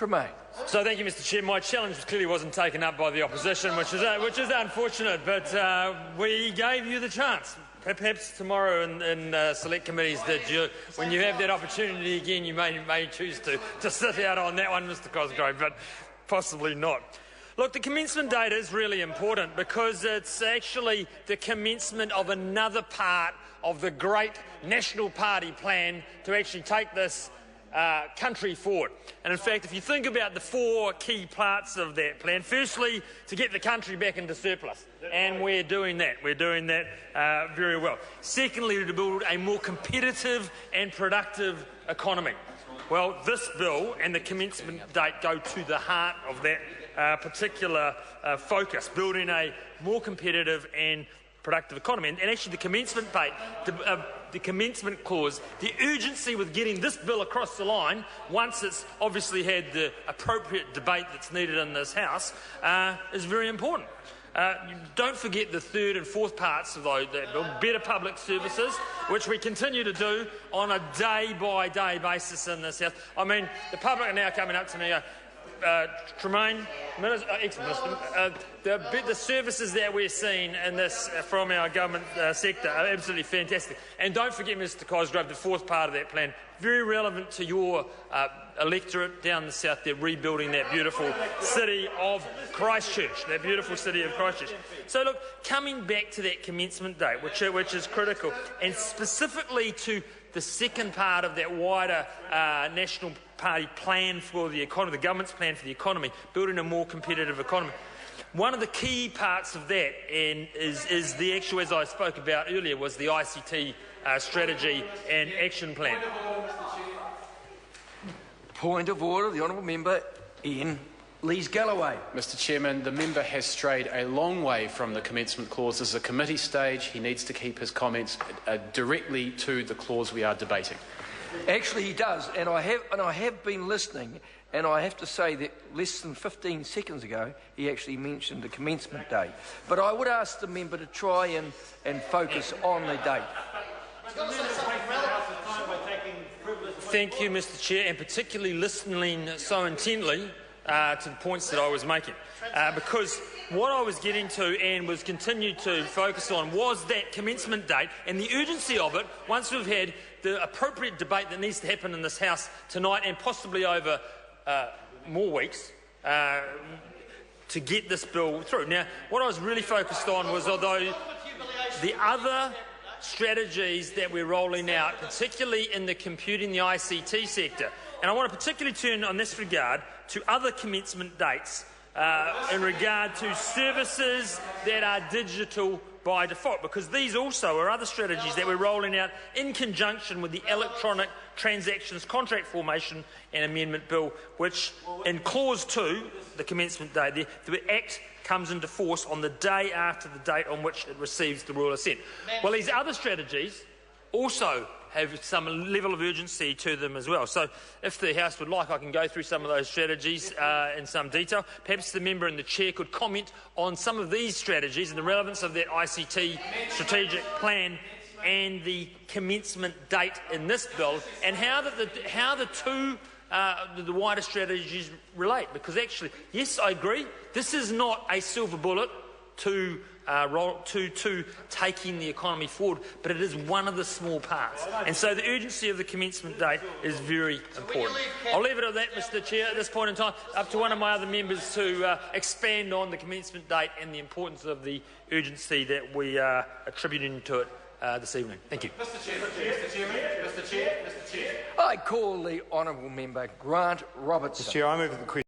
Tremaine. So thank you, Mr. Chair. My challenge clearly wasn't taken up by the opposition, which is unfortunate. But we gave you the chance. Perhaps tomorrow in select committees, when you have that opportunity again, you may choose to sit out on that one, Mr. Cosgrove, but possibly not. Look, the commencement date is really important because it's actually the commencement of another part of the great National Party plan to actually take this country forward. And in fact, if you think about the four key parts of that plan, firstly, to get the country back into surplus, and we're doing that. We're doing that very well. Secondly, to build a more competitive and productive economy. Well, this bill and the commencement date go to the heart of that particular focus, building a more competitive and productive economy. And actually the commencement date, the commencement clause, the urgency with getting this bill across the line, once it's obviously had the appropriate debate that's needed in this House, is very important. Don't forget the third and fourth parts of that bill, better public services, which we continue to do on a day-by-day basis in this House. I mean, the public are now coming up to me, Tremaine, ex-Minister, the services that we're seeing in this from our government sector are absolutely fantastic. And don't forget, Mr. Cosgrove, the fourth part of that plan, very relevant to your electorate down the south. They're rebuilding that beautiful city of Christchurch, that beautiful city of Christchurch. So look, coming back to that commencement date, which is critical, and specifically to the second part of that wider National Party plan for the economy, the government's plan for the economy, building a more competitive economy. One of the key parts of that is the actual, as I spoke about earlier, was the ICT strategy and action plan. Point of order, the honourable member in Lees-Galloway. Mr. Chairman, the member has strayed a long way from the commencement clause. This is a committee stage. He needs to keep his comments directly to the clause we are debating. Actually, he does, and I have been listening, and I have to say that less than 15 seconds ago, he actually mentioned the commencement date. But I would ask the member to try and focus on the date. Thank you, Mr. Chair, and particularly listening so intently to the points that I was making, because what I was getting to and was continued to focus on was that commencement date and the urgency of it once we've had the appropriate debate that needs to happen in this House tonight and possibly over more weeks to get this bill through. Now, what I was really focused on was although the other strategies that we're rolling out, particularly in the computing, the ICT sector, and I want to particularly turn on this regard to other commencement dates in regard to services that are digital by default, because these also are other strategies that we're rolling out in conjunction with the Electronic Transactions Contract Formation and Amendment Bill, which in Clause 2, the commencement date, the Act comes into force on the day after the date on which it receives the royal assent. Well, these other strategies also have some level of urgency to them as well. So if the House would like, I can go through some of those strategies in some detail. Perhaps the member and the chair could comment on some of these strategies and the relevance of that ICT strategic plan and the commencement date in this bill, and how the two the wider strategies relate. Because actually, yes, I agree, this is not a silver bullet to taking the economy forward, but it is one of the small parts. And so the urgency of the commencement date is very important. I'll leave it at that, Mr. Chair, at this point in time. Up to one of my other members to expand on the commencement date and the importance of the urgency that we are attributing to it this evening. Thank you. I call the honourable member Grant Robertson. Mr. Chair, I move that the question